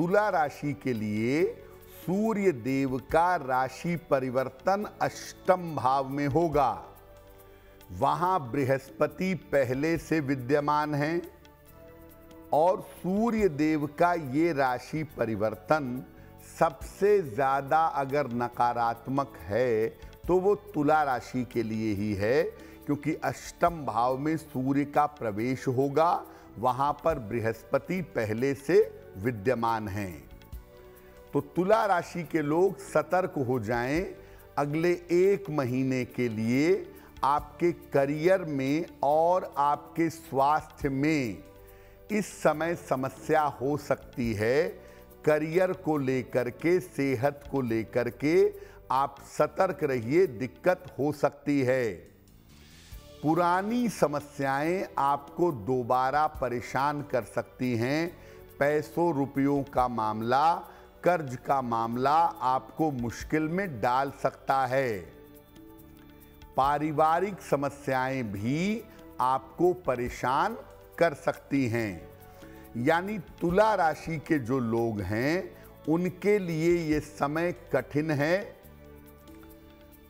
तुला राशि के लिए सूर्य देव का राशि परिवर्तन अष्टम भाव में होगा। वहां बृहस्पति पहले से विद्यमान हैं और सूर्य देव का ये राशि परिवर्तन सबसे ज्यादा अगर नकारात्मक है तो वो तुला राशि के लिए ही है, क्योंकि अष्टम भाव में सूर्य का प्रवेश होगा, वहां पर बृहस्पति पहले से विद्यमान हैं। तो तुला राशि के लोग सतर्क हो जाएं। अगले 1 महीने के लिए आपके करियर में और आपके स्वास्थ्य में इस समय समस्या हो सकती है। करियर को लेकर के, सेहत को लेकर के आप सतर्क रहिए, दिक्कत हो सकती है। पुरानी समस्याएं आपको दोबारा परेशान कर सकती हैं। पैसों रुपयों का मामला, कर्ज का मामला आपको मुश्किल में डाल सकता है। पारिवारिक समस्याएं भी आपको परेशान कर सकती हैं। यानी तुला राशि के जो लोग हैं उनके लिए ये समय कठिन है।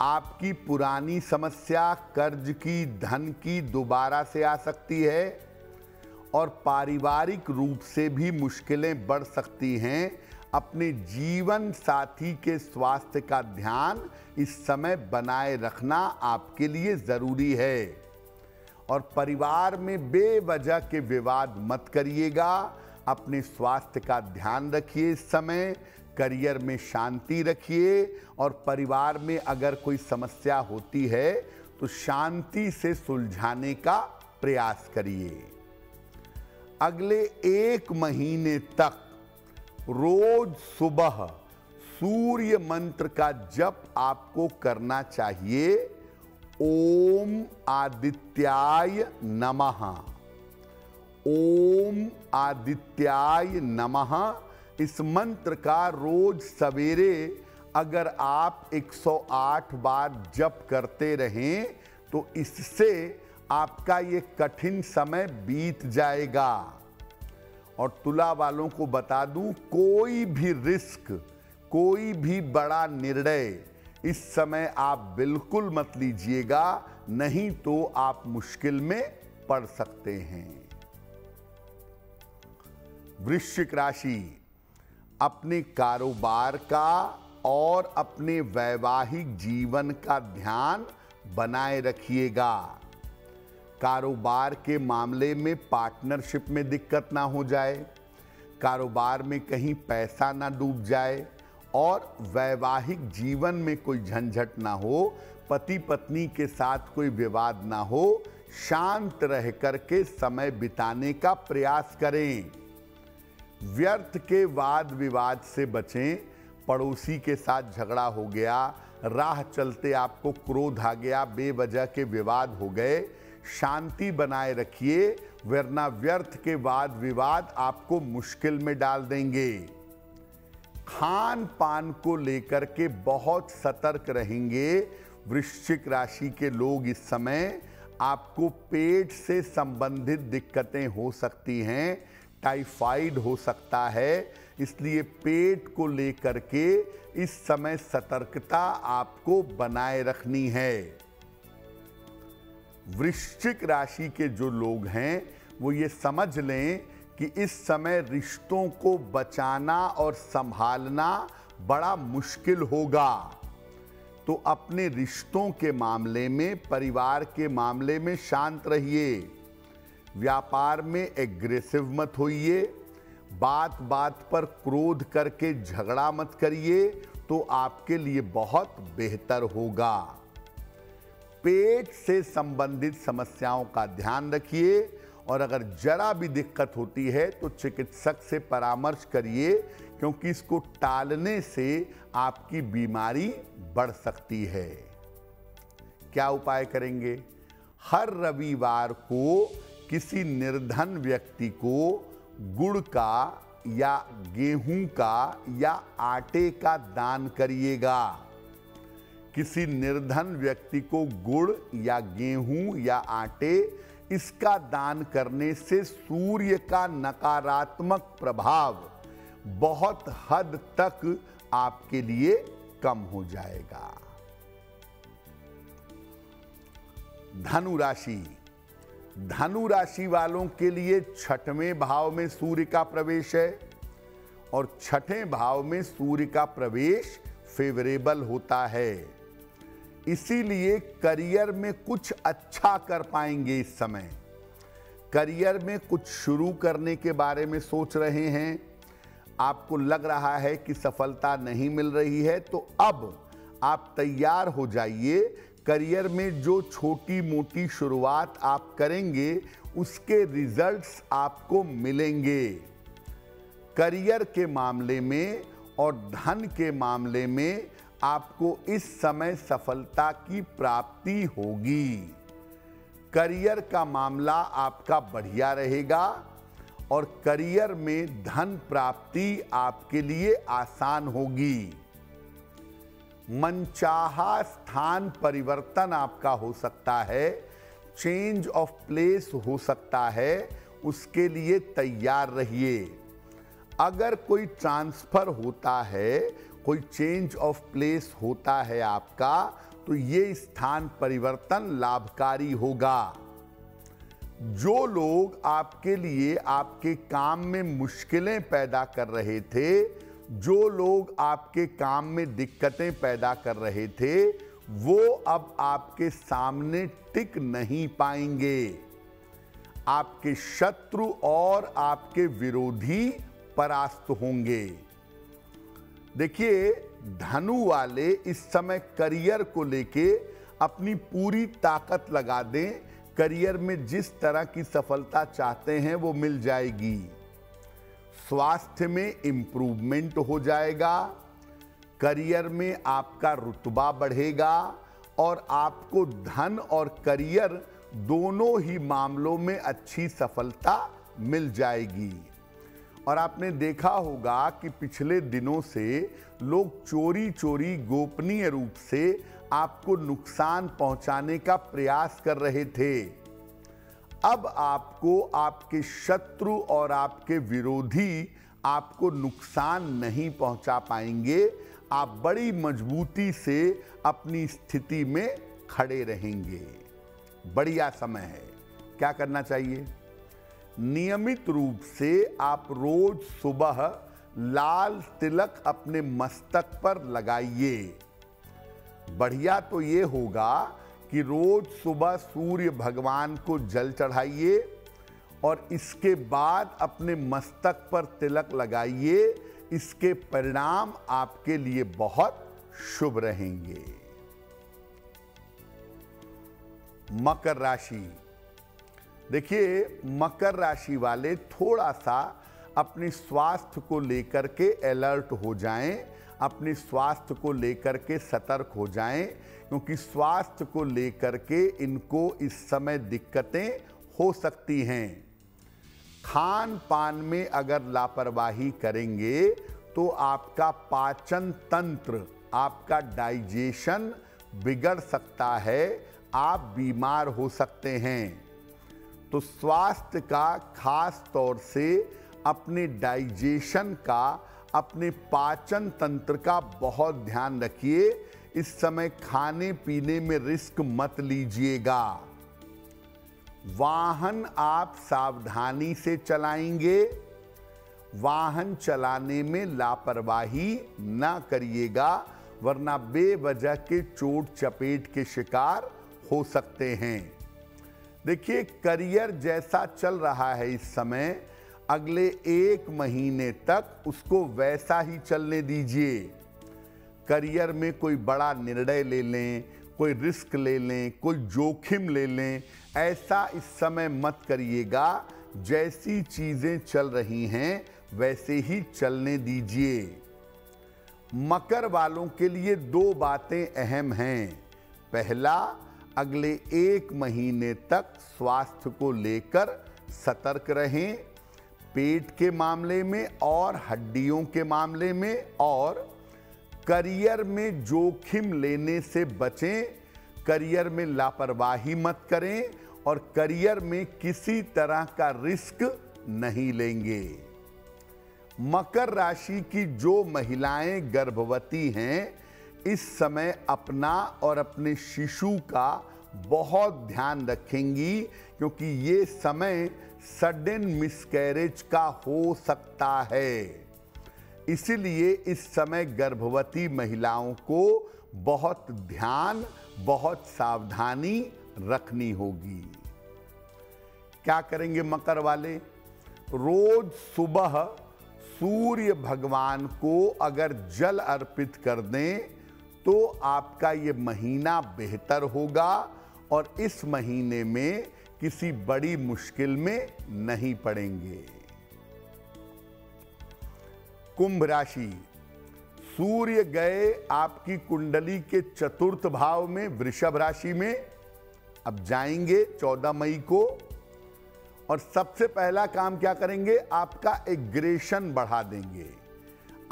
आपकी पुरानी समस्या कर्ज की, धन की दोबारा से आ सकती है और पारिवारिक रूप से भी मुश्किलें बढ़ सकती हैं। अपने जीवन साथी के स्वास्थ्य का ध्यान इस समय बनाए रखना आपके लिए जरूरी है और परिवार में बेवजह के विवाद मत करिएगा। अपने स्वास्थ्य का ध्यान रखिए इस समय, करियर में शांति रखिए और परिवार में अगर कोई समस्या होती है तो शांति से सुलझाने का प्रयास करिए। अगले 1 महीने तक रोज सुबह सूर्य मंत्र का जप आपको करना चाहिए। ओम आदित्याय नमः, ओम आदित्याय नमः। इस मंत्र का रोज सवेरे अगर आप 108 बार जप करते रहें तो इससे आपका ये कठिन समय बीत जाएगा। और तुला वालों को बता दूं, कोई भी रिस्क, कोई भी बड़ा निर्णय इस समय आप बिल्कुल मत लीजिएगा, नहीं तो आप मुश्किल में पड़ सकते हैं। वृश्चिक राशि, अपने कारोबार का और अपने वैवाहिक जीवन का ध्यान बनाए रखिएगा। कारोबार के मामले में पार्टनरशिप में दिक्कत ना हो जाए, कारोबार में कहीं पैसा ना डूब जाए और वैवाहिक जीवन में कोई झंझट ना हो, पति पत्नी के साथ कोई विवाद ना हो। शांत रह करके समय बिताने का प्रयास करें। व्यर्थ के वाद विवाद से बचें। पड़ोसी के साथ झगड़ा हो गया, राह चलते आपको क्रोध आ गया, बेवजह के विवाद हो गए, शांति बनाए रखिए, वरना व्यर्थ के वाद विवाद आपको मुश्किल में डाल देंगे। खान पान को लेकर के बहुत सतर्क रहेंगे। वृश्चिक राशि के लोग इस समय आपको पेट से संबंधित दिक्कतें हो सकती हैं, टाइफाइड हो सकता है, इसलिए पेट को लेकर के इस समय सतर्कता आपको बनाए रखनी है। वृश्चिक राशि के जो लोग हैं वो ये समझ लें कि इस समय रिश्तों को बचाना और संभालना बड़ा मुश्किल होगा। तो अपने रिश्तों के मामले में, परिवार के मामले में शांत रहिए। व्यापार में एग्रेसिव मत होइए। बात बात पर क्रोध करके झगड़ा मत करिए, तो आपके लिए बहुत बेहतर होगा। पेट से संबंधित समस्याओं का ध्यान रखिए और अगर जरा भी दिक्कत होती है तो चिकित्सक से परामर्श करिए, क्योंकि इसको टालने से आपकी बीमारी बढ़ सकती है। क्या उपाय करेंगे? हर रविवार को किसी निर्धन व्यक्ति को गुड़ का या गेहूं का या आटे का दान करिएगा। किसी निर्धन व्यक्ति को गुड़ या गेहूं या आटे, इसका दान करने से सूर्य का नकारात्मक प्रभाव बहुत हद तक आपके लिए कम हो जाएगा। धनु राशि, धनु राशि वालों के लिए छठवें भाव में सूर्य का प्रवेश है और छठें भाव में सूर्य का प्रवेश फेवरेबल होता है, इसीलिए करियर में कुछ अच्छा कर पाएंगे। इस समय करियर में कुछ शुरू करने के बारे में सोच रहे हैं, आपको लग रहा है कि सफलता नहीं मिल रही है, तो अब आप तैयार हो जाइए। करियर में जो छोटी मोटी शुरुआत आप करेंगे उसके रिजल्ट्स आपको मिलेंगे। करियर के मामले में और धन के मामले में आपको इस समय सफलता की प्राप्ति होगी। करियर का मामला आपका बढ़िया रहेगा और करियर में धन प्राप्ति आपके लिए आसान होगी। मनचाहा स्थान परिवर्तन आपका हो सकता है, चेंज ऑफ प्लेस हो सकता है, उसके लिए तैयार रहिए। अगर कोई ट्रांसफर होता है, कोई चेंज ऑफ प्लेस होता है आपका, तो ये स्थान परिवर्तन लाभकारी होगा। जो लोग आपके लिए आपके काम में मुश्किलें पैदा कर रहे थे, जो लोग आपके काम में दिक्कतें पैदा कर रहे थे, वो अब आपके सामने टिक नहीं पाएंगे। आपके शत्रु और आपके विरोधी परास्त होंगे। देखिए, धनु वाले इस समय करियर को लेके अपनी पूरी ताकत लगा दें। करियर में जिस तरह की सफलता चाहते हैं वो मिल जाएगी। स्वास्थ्य में इंप्रूवमेंट हो जाएगा, करियर में आपका रुतबा बढ़ेगा और आपको धन और करियर दोनों ही मामलों में अच्छी सफलता मिल जाएगी। और आपने देखा होगा कि पिछले दिनों से लोग चोरी चोरी गोपनीय रूप से आपको नुकसान पहुंचाने का प्रयास कर रहे थे। अब आपको आपके शत्रु और आपके विरोधी आपको नुकसान नहीं पहुंचा पाएंगे। आप बड़ी मजबूती से अपनी स्थिति में खड़े रहेंगे। बढ़िया समय है। क्या करना चाहिए? नियमित रूप से आप रोज सुबह लाल तिलक अपने मस्तक पर लगाइए। बढ़िया तो ये होगा कि रोज सुबह सूर्य भगवान को जल चढ़ाइए और इसके बाद अपने मस्तक पर तिलक लगाइए। इसके परिणाम आपके लिए बहुत शुभ रहेंगे। मकर राशि, देखिए, मकर राशि वाले थोड़ा सा अपने स्वास्थ्य को लेकर के अलर्ट हो जाएं, अपने स्वास्थ्य को लेकर के सतर्क हो जाएं, क्योंकि स्वास्थ्य को लेकर के इनको इस समय दिक्कतें हो सकती हैं। खान पान में अगर लापरवाही करेंगे तो आपका पाचन तंत्र, आपका डाइजेशन बिगड़ सकता है, आप बीमार हो सकते हैं। तो स्वास्थ्य का खास तौर से अपने डाइजेशन का, अपने पाचन तंत्र का बहुत ध्यान रखिए। इस समय खाने पीने में रिस्क मत लीजिएगा। वाहन आप सावधानी से चलाएंगे। वाहन चलाने में लापरवाही ना करिएगा, वरना बेवजह के चोट चपेट के शिकार हो सकते हैं। देखिए, करियर जैसा चल रहा है इस समय, अगले 1 महीने तक उसको वैसा ही चलने दीजिए। करियर में कोई बड़ा निर्णय ले लें, कोई रिस्क ले लें, कोई जोखिम ले लें, ऐसा इस समय मत करिएगा। जैसी चीजें चल रही हैं वैसे ही चलने दीजिए। मकर वालों के लिए 2 बातें अहम हैं। पहला, अगले 1 महीने तक स्वास्थ्य को लेकर सतर्क रहें, पेट के मामले में और हड्डियों के मामले में, और करियर में जोखिम लेने से बचें। करियर में लापरवाही मत करें और करियर में किसी तरह का रिस्क नहीं लेंगे। मकर राशि की जो महिलाएं गर्भवती हैं, इस समय अपना और अपने शिशु का बहुत ध्यान रखेंगी, क्योंकि ये समय सडन मिसकैरेज का हो सकता है। इसलिए इस समय गर्भवती महिलाओं को बहुत ध्यान, बहुत सावधानी रखनी होगी। क्या करेंगे मकर वाले? रोज सुबह सूर्य भगवान को अगर जल अर्पित कर दें तो आपका ये महीना बेहतर होगा और इस महीने में किसी बड़ी मुश्किल में नहीं पड़ेंगे। कुंभ राशि, सूर्य गए आपकी कुंडली के चतुर्थ भाव में वृषभ राशि में, अब जाएंगे 14 मई को। और सबसे पहला काम क्या करेंगे? आपका एग्रेशन बढ़ा देंगे।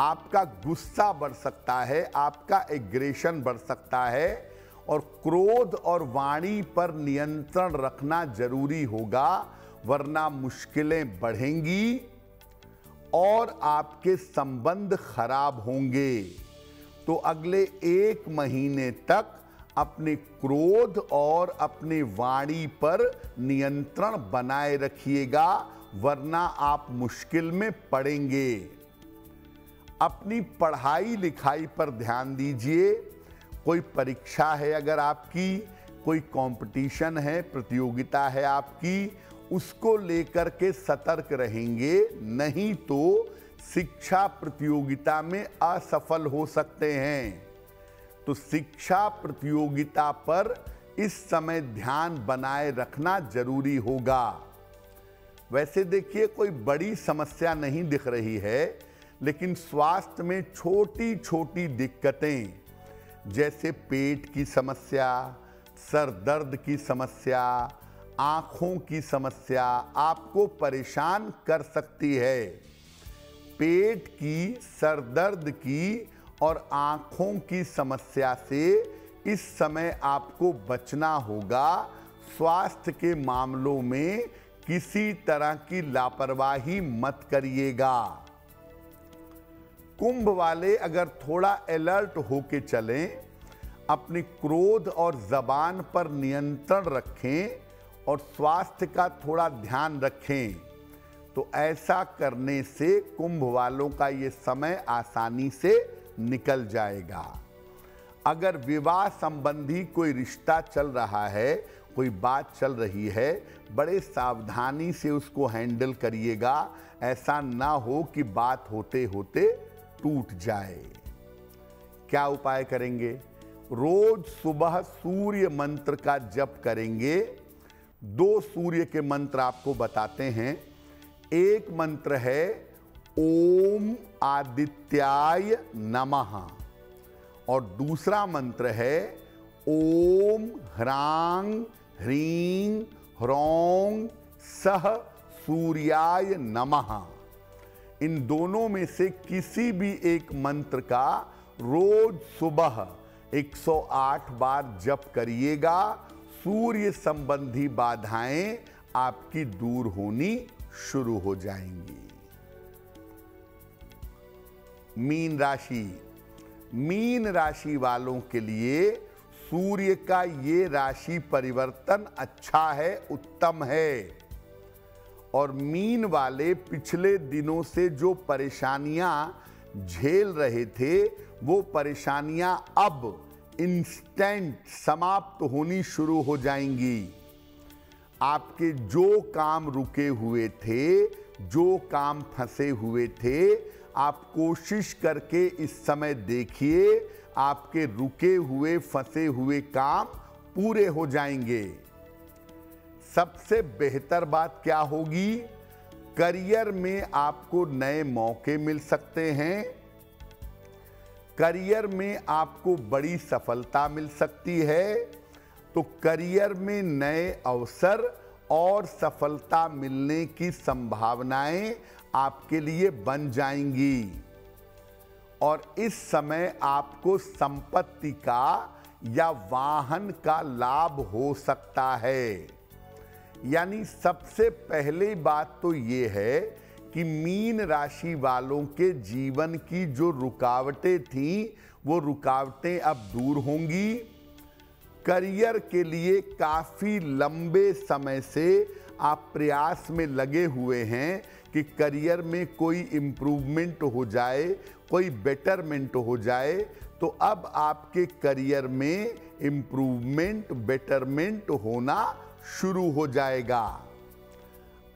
आपका गुस्सा बढ़ सकता है, आपका एग्रेशन बढ़ सकता है और क्रोध और वाणी पर नियंत्रण रखना जरूरी होगा, वरना मुश्किलें बढ़ेंगी और आपके संबंध खराब होंगे। तो अगले 1 महीने तक अपने क्रोध और अपने वाणी पर नियंत्रण बनाए रखिएगा, वरना आप मुश्किल में पड़ेंगे। अपनी पढ़ाई लिखाई पर ध्यान दीजिए। कोई परीक्षा है अगर आपकी, कोई कंपटीशन है, प्रतियोगिता है आपकी, उसको लेकर के सतर्क रहेंगे, नहीं तो शिक्षा प्रतियोगिता में असफल हो सकते हैं। तो शिक्षा प्रतियोगिता पर इस समय ध्यान बनाए रखना जरूरी होगा। वैसे देखिए कोई बड़ी समस्या नहीं दिख रही है, लेकिन स्वास्थ्य में छोटी छोटी दिक्कतें जैसे पेट की समस्या, सर दर्द की समस्या, आंखों की समस्या आपको परेशान कर सकती है। पेट की, सर दर्द की और आंखों की समस्या से इस समय आपको बचना होगा। स्वास्थ्य के मामलों में किसी तरह की लापरवाही मत करिएगा। कुंभ वाले अगर थोड़ा अलर्ट होके चलें, अपनी क्रोध और जबान पर नियंत्रण रखें और स्वास्थ्य का थोड़ा ध्यान रखें, तो ऐसा करने से कुंभ वालों का ये समय आसानी से निकल जाएगा। अगर विवाह संबंधी कोई रिश्ता चल रहा है, कोई बात चल रही है, बड़े सावधानी से उसको हैंडल करिएगा। ऐसा ना हो कि बात होते होते टूट जाए। क्या उपाय करेंगे? रोज सुबह सूर्य मंत्र का जप करेंगे। 2 सूर्य के मंत्र आपको बताते हैं। एक मंत्र है ओम आदित्याय नमः और दूसरा मंत्र है ओम ह्रांग ह्रीं ह्रौं सह सूर्याय नमः। इन दोनों में से किसी भी एक मंत्र का रोज सुबह 108 बार जप करिएगा। सूर्य संबंधी बाधाएं आपकी दूर होनी शुरू हो जाएंगी। मीन राशि, मीन राशि वालों के लिए सूर्य का ये राशि परिवर्तन अच्छा है, उत्तम है। और मीन वाले पिछले दिनों से जो परेशानियां झेल रहे थे, वो परेशानियां अब इंस्टेंट समाप्त होनी शुरू हो जाएंगी। आपके जो काम रुके हुए थे, जो काम फंसे हुए थे, आप कोशिश करके इस समय देखिए, आपके रुके हुए फंसे हुए काम पूरे हो जाएंगे। सबसे बेहतर बात क्या होगी? करियर में आपको नए मौके मिल सकते हैं। करियर में आपको बड़ी सफलता मिल सकती है। तो करियर में नए अवसर और सफलता मिलने की संभावनाएं आपके लिए बन जाएंगी। और इस समय आपको संपत्ति का या वाहन का लाभ हो सकता है। यानी सबसे पहली बात तो ये है कि मीन राशि वालों के जीवन की जो रुकावटें थीं वो रुकावटें अब दूर होंगी। करियर के लिए काफी लंबे समय से आप प्रयास में लगे हुए हैं कि करियर में कोई इम्प्रूवमेंट हो जाए, कोई बेटरमेंट हो जाए, तो अब आपके करियर में इम्प्रूवमेंट, बेटरमेंट होना शुरू हो जाएगा।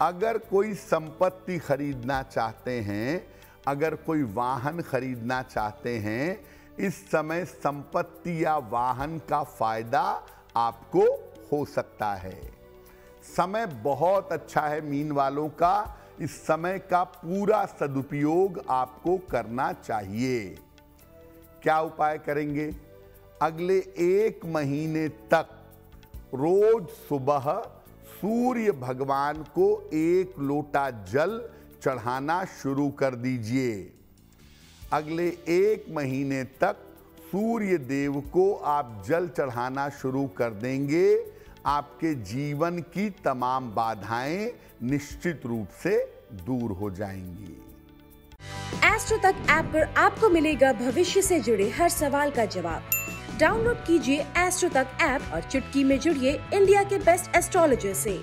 अगर कोई संपत्ति खरीदना चाहते हैं, अगर कोई वाहन खरीदना चाहते हैं, इस समय संपत्ति या वाहन का फायदा आपको हो सकता है। समय बहुत अच्छा है मीन वालों का, इस समय का पूरा सदुपयोग आपको करना चाहिए। क्या उपाय करेंगे? अगले 1 महीने तक रोज सुबह सूर्य भगवान को 1 लोटा जल चढ़ाना शुरू कर दीजिए। अगले 1 महीने तक सूर्य देव को आप जल चढ़ाना शुरू कर देंगे, आपके जीवन की तमाम बाधाएं निश्चित रूप से दूर हो जाएंगी। एस्ट्रो तक ऐप पर आपको मिलेगा भविष्य से जुड़े हर सवाल का जवाब। डाउनलोड कीजिए एस्ट्रो तक ऐप और चुटकी में जुड़िए इंडिया के बेस्ट एस्ट्रोलॉजर से।